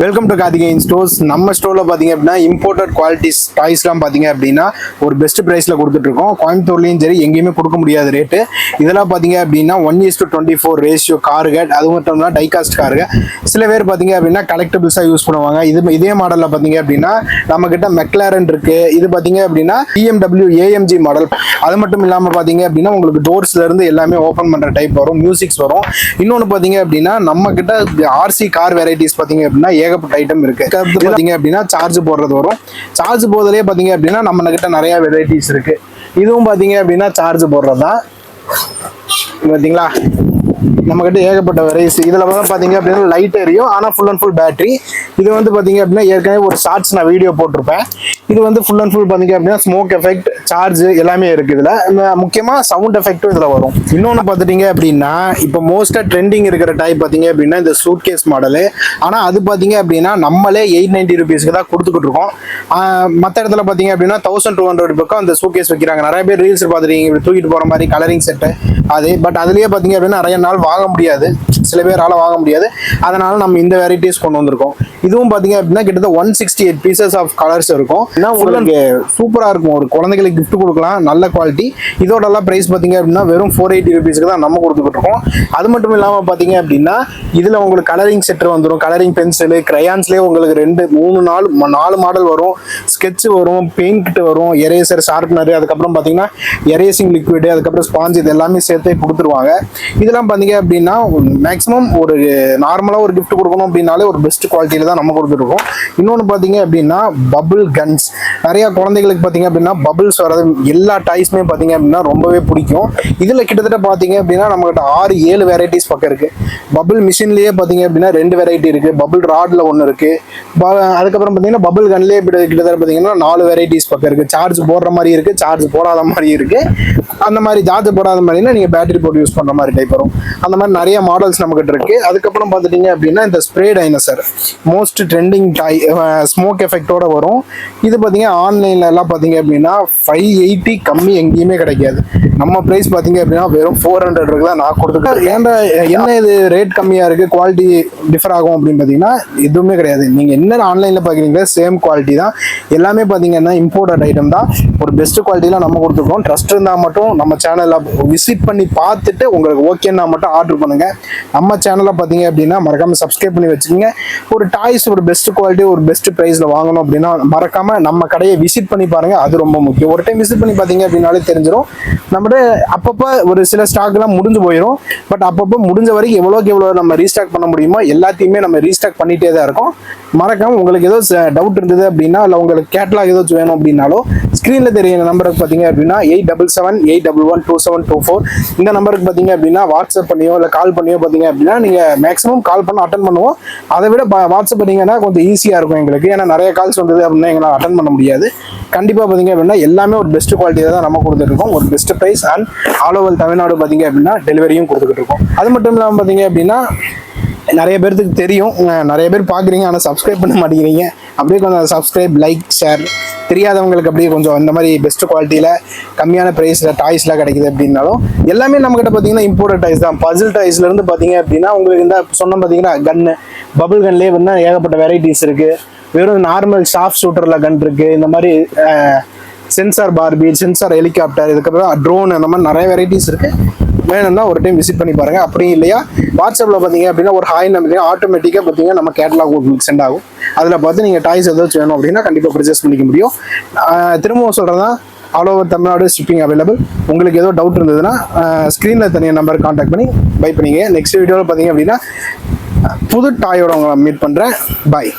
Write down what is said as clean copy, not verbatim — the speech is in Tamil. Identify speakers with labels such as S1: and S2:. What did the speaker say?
S1: Welcome to Karthikeyan stores. நம்ம ஸ்டோரில் பார்த்தீங்க அப்படின்னா இம்போர்ட்டட் குவாலிட்டிஸ் டாய்ஸ்லாம் பார்த்தீங்க அப்படின்னா ஒரு பெஸ்ட் ப்ரைஸில் கொடுத்துட்ருக்கோம். கோயம்புத்தூர்லேயும் சரி எங்கேயுமே கொடுக்க முடியாத ரேட்டு. இதெல்லாம் பார்த்தீங்க அப்படின்னா 1:24 ரேஷியோ காருகட், அது மட்டும் இல்லாமல் டைகாஸ்ட் காருக. சில பேர் பார்த்தீங்க அப்படின்னா கலெக்டபிள்ஸாக யூஸ் பண்ணுவாங்க. இதே மாடலில் பார்த்தீங்க அப்படின்னா நம்மக்கிட்ட மெக்லாரன் இருக்குது. இது பார்த்தீங்க அப்படின்னா BMW AMG மாடல். அது மட்டும் இல்லாமல் பார்த்தீங்க அப்படின்னா உங்களுக்கு டோர்ஸ்லேருந்து எல்லாமே ஓப்பன் பண்ணுற டைப் வரும், மியூசிக்ஸ் வரும். இன்னொன்று பார்த்தீங்க அப்படின்னா நம்மக்கிட்ட RC கார் வெரைட்டிஸ் பார்த்தீங்க அப்படின்னா ஏகப்பட்ட ஐட்டம் இருக்கு. பாத்தீங்க அப்படின்னா சார்ஜ் போடுறது வரும். சார்ஜ் போடுறதுலேயே பாத்தீங்க அப்படின்னா நம்ம கிட்ட நிறைய வெரைட்டிஸ் இருக்கு. இதுவும் பாத்தீங்க அப்படின்னா சார்ஜ் போடுறது தான். பாத்தீங்களா, நம்ம கிட்ட ஏகப்பட்ட வெரைட்டிஸ். இதுல பாத்தீங்க அப்படின்னா லைட் எரியும், ஆனா ஃபுல் அண்ட் ஃபுல் பேட்டரி. இது வந்து பாத்தீங்க அப்படின்னா ஏற்கனவே ஒரு ஷார்ட்ஸ் நான் வீடியோ போட்டிருப்பேன். இது வந்து ஃபுல் அண்ட் ஃபுல் பாத்தீங்க அப்படின்னா ஸ்மோக் எஃபெக்ட், சார்ஜ் எல்லாமே இருக்கு. இதுல முக்கியமா சவுண்ட் எஃபெக்டும் இதுல வரும். இன்னொன்னு பாத்துட்டீங்க அப்படின்னா இப்போ மோஸ்டா ட்ரெண்டிங் இருக்கிற டைப் பாத்தீங்க அப்படின்னா இந்த சூட் கேஸ் மாடலு. ஆனா அது பாத்தீங்க அப்படின்னா நம்மளே 890 rupeesக்கு தான் கொடுத்துக்கிட்டு இருக்கோம். மற்ற இடத்துல பாத்தீங்க அப்படின்னா 1200 பக்கம் அந்த சூட் கேஸ் வைக்கிறாங்க. நிறைய பேர் ரீல்ஸ் பாத்துருக்கீங்க, இப்படி தூக்கிட்டு போற மாதிரி கலரிங் செட்டு. அது பட் அதுலயே பாத்தீங்க அப்படின்னா நிறைய நாள் வாங்க முடியாது, சில பேரால வாங்க முடியாது. அதனால நம்ம இந்த வெரைட்டிஸ் கொண்டு வந்திருக்கோம். இதுவும் பாத்தீங்க அப்படின்னா கிட்டத்தட்ட 168 பீசஸ் ஆஃப் கலர்ஸ் இருக்கும். சூப்பரா இருக்கும். ஒரு குழந்தைகளுக்கு கிஃப்ட் கொடுக்கலாம், நல்ல குவாலிட்டி. இதோட எல்லாம் பிரைஸ் பாத்தீங்க அப்படின்னா வெறும் 480 rupeesக்கு தான் நம்ம கொடுத்துக்கிட்டு இருக்கோம். அது மட்டும் இல்லாம பாத்தீங்க அப்படின்னா இதுல உங்களுக்கு கலரிங் செட் வந்துடும். கலரிங் பென்சில், கிரையான்ஸ்லேயே உங்களுக்கு 2, 3, 4 மாடல் வரும். ஸ்கெட்ச் வரும், பெயிண்ட் வரும், எரேசர், ஷார்ப்னர், அதுக்கப்புறம் பாத்தீங்கன்னா எரேசிங் லிக்விட், அதுக்கப்புறம் ஸ்பாஞ்ச், இது எல்லாமே சேர்த்தே கொடுத்துருவாங்க. இதெல்லாம் பாத்தீங்க அப்படின்னா மேக்ஸிமம் ஒரு நார்மலா ஒரு கிஃப்ட் கொடுக்கணும் அப்படின்னாலே ஒரு பெஸ்ட் குவாலிட்டியில தான் நம்ம கொடுத்துருக்கோம். இன்னொன்று பாத்தீங்க அப்படின்னா பபிள் கன்ஸ். நிறைய குழந்தைகளுக்கு பாத்தீங்க அப்படின்னா பபிள்ஸ் வரது எல்லா டாய்ஸ்மே பாத்தீங்க அப்படின்னா ரொம்பவே பிடிக்கும். இதுல கிட்டத்தட்ட பாத்தீங்க அப்படின்னா நம்மகிட்ட 6-7 வெரைட்டிஸ் பக்கம் இருக்கு. பபிள் மிஷின்லயே பாத்தீங்க அப்படின்னா 2 வெரைட்டி இருக்கு. பபிள் ராட்ல ஒன்று இருக்கு. அதுக்கப்புறம் பாத்தீங்கன்னா பபிள் கன்லயே கிட்டத்தட்ட பாத்தீங்கன்னா 4 வெரைட்டிஸ் பக்கம் இருக்கு. சார்ஜ் போடுற மாதிரி இருக்கு, சார்ஜ் போடாத மாதிரி இருக்கு. அந்த மாதிரி சார்ஜ் போடாத மாதிரினா நீங்க பேட்டரி போட்டு யூஸ் பண்ற மாதிரி டைப் வரும். அந்த மாதிரி நிறைய மாடல்ஸ் நம்ம கிட்ட இருக்கு. அதுக்கப்புறம் பாத்துட்டீங்க அப்படின்னா இந்த ஸ்ப்ரே டைனோசர் மோஸ்ட் ட்ரெண்டிங் டாய், ஸ்மோக் எஃபெக்டோட வரும். இது பாத்தீங்க ஆன்லைன்ல எல்லாம் பாத்தீங்க அப்படின்னா 580 கம்மி எங்கேயுமே கிடைக்காது. நம்ம பிரைஸ் பாத்தீங்க அப்படின்னா வெறும் 400 தான் நான் கொடுத்துருக்கேன். ஏன்டா என்ன இது ரேட் கம்மியா இருக்கு, குவாலிட்டி டிஃபர் ஆகும் அப்படின்னு பாத்தீங்கன்னா எதுவுமே கிடையாது. நீங்க என்ன ஆன்லைன்ல பாக்குறீங்களா சேம் குவாலிட்டி தான். எல்லாமே பாத்தீங்கன்னா இம்போர்ட்டட் ஐட்டம் தான். ஒரு பெஸ்ட் குவாலிட்டியில நம்ம கொடுத்துருக்கோம். ட்ரஸ்ட் இருந்தா மட்டும் நம்ம சேனல்ல விசிட் பண்ணி பார்த்துட்டு உங்களுக்கு ஓகேன்னா மட்டும் ஆர்டர் பண்ணுங்க. நம்ம சேனல்ல பாத்தீங்க அப்படின்னா மறக்காம சப்ஸ்கிரைப் பண்ணி வச்சுக்கோங்க. ஒரு டாய்ஸ் ஒரு பெஸ்ட் குவாலிட்டி, ஒரு பெஸ்ட் பிரைஸ்ல வாங்கணும் அப்படின்னா மறக்காம நம்ம கடையை விசிட் பண்ணி பாருங்க. அது ரொம்ப முக்கியம். ஒரு டைம் விசிட் பண்ணி பாத்தீங்க அப்படின்னாலே தெரிஞ்சிடும். நம்மகிட்ட அப்பப்போ ஒரு சில ஸ்டாக் எல்லாம் முடிஞ்சு போயிடும். பட் அப்பப்போ முடிஞ்ச வரைக்கும் எவ்வளோ நம்ம ரீஸ்டாக் பண்ண முடியுமோ எல்லாத்தையுமே நம்ம ரீஸ்டாக் பண்ணிட்டே தான் இருக்கோம். மறக்காம உங்களுக்கு ஏதோ டவுட் இருந்தது அப்படின்னா, இல்லை உங்களுக்கு கேட்லாக் ஏதாச்சும் வேணும் அப்படின்னாலும் ஸ்க்ரீனில் தெரியுற நம்பருக்கு பார்த்தீங்க அப்படின்னா 8778112724 இந்த நம்பருக்கு பார்த்தீங்க அப்படின்னா வாட்ஸ்அப் பண்ணியோ இல்லை கால் பண்ணியோ பார்த்தீங்க அப்படின்னா நீங்கள் மேக்ஸிமம் கால் பண்ண அட்டன் பண்ணுவோம். அதை விட வாட்ஸ்அப் பண்ணிங்கன்னா கொஞ்சம் ஈஸியாக இருக்கும் எங்களுக்கு. ஏன்னா நிறைய கால்ஸ் வந்தது அப்படின்னா எங்களால் அட்டன் பண்ண முடியாது. கண்டிப்பாக பார்த்தீங்க அப்படின்னா எல்லாமே ஒரு பெஸ்ட் குவாலிட்டியை தான் நம்ம கொடுத்துருக்கோம். ஒரு best price and all over Tamil Nadu பார்த்தீங்க அப்படின்னா டெலிவரியும் கொடுத்துக்கிட்டு இருக்கோம். அது மட்டும் இல்லாமல் பார்த்தீங்க அப்படின்னா நிறைய பேருக்கு தெரியும், நிறைய பேர் பார்க்குறீங்க ஆனால் சப்ஸ்கிரைப் பண்ண மாட்டேங்கிறீங்க. அப்படியே கொஞ்சம் சப்ஸ்கிரைப், லைக், ஷேர். தெரியாதவங்களுக்கு அப்படியே கொஞ்சம் இந்த மாதிரி பெஸ்ட் குவாலிட்டியில் கம்மியான ப்ரைஸில் டாய்ஸ்லாம் கிடைக்குது அப்படின்னாலும் எல்லாமே நம்மக்கிட்ட பார்த்தீங்கன்னா இம்போர்ட்டட் டாய்ஸ் தான். பசில் டாய்ஸ்லேருந்து பார்த்தீங்க அப்படின்னா உங்களுக்கு இந்த சொன்ன பார்த்தீங்கன்னா கன்னு, பபிள் கன்லேயே வந்து ஏகப்பட்ட வெரைட்டிஸ் இருக்குது. வெறும் நார்மல் ஷார்ப் ஷூட்டரில் கன் இருக்குது. இந்த மாதிரி சென்சார் பார்பி, சென்சார் ஹெலிகாப்டர், இதுக்கப்புறம் ட்ரோன், அந்த மாதிரி நிறைய வெரைட்டிஸ் இருக்குது. வேணும்னா ஒரு டைம் விசிட் பண்ணி பாருங்க. அப்படி இல்லையா வாட்ஸ்அப்பில் பார்த்தீங்க அப்படின்னா ஒரு ஹாய் நம்பர் ஆட்டோமேட்டிக்காக பார்த்தீங்கன்னா நம்ம கேட்லாக் உங்களுக்கு சென்ட் ஆகும். அதில் பார்த்து நீங்கள் டாய்ஸ் ஏதாச்சும் வேணும் அப்படின்னா கண்டிப்பாக பர்ச்சேஸ் பண்ணிக்க முடியும். திரும்பவும் சொல்கிறதா, all over Tamil Nadu shipping available. உங்களுக்கு ஏதோ டவுட் இருந்ததுன்னா ஸ்க்ரீனில் தனியாக நம்பருக்கு கான்டாக்ட் பண்ணி பை பண்ணிங்க. நெக்ஸ்ட் வீடியோவில் பார்த்தீங்க அப்படின்னா புது டாயோட உங்களை மீட் பண்ணுறேன். பாய்.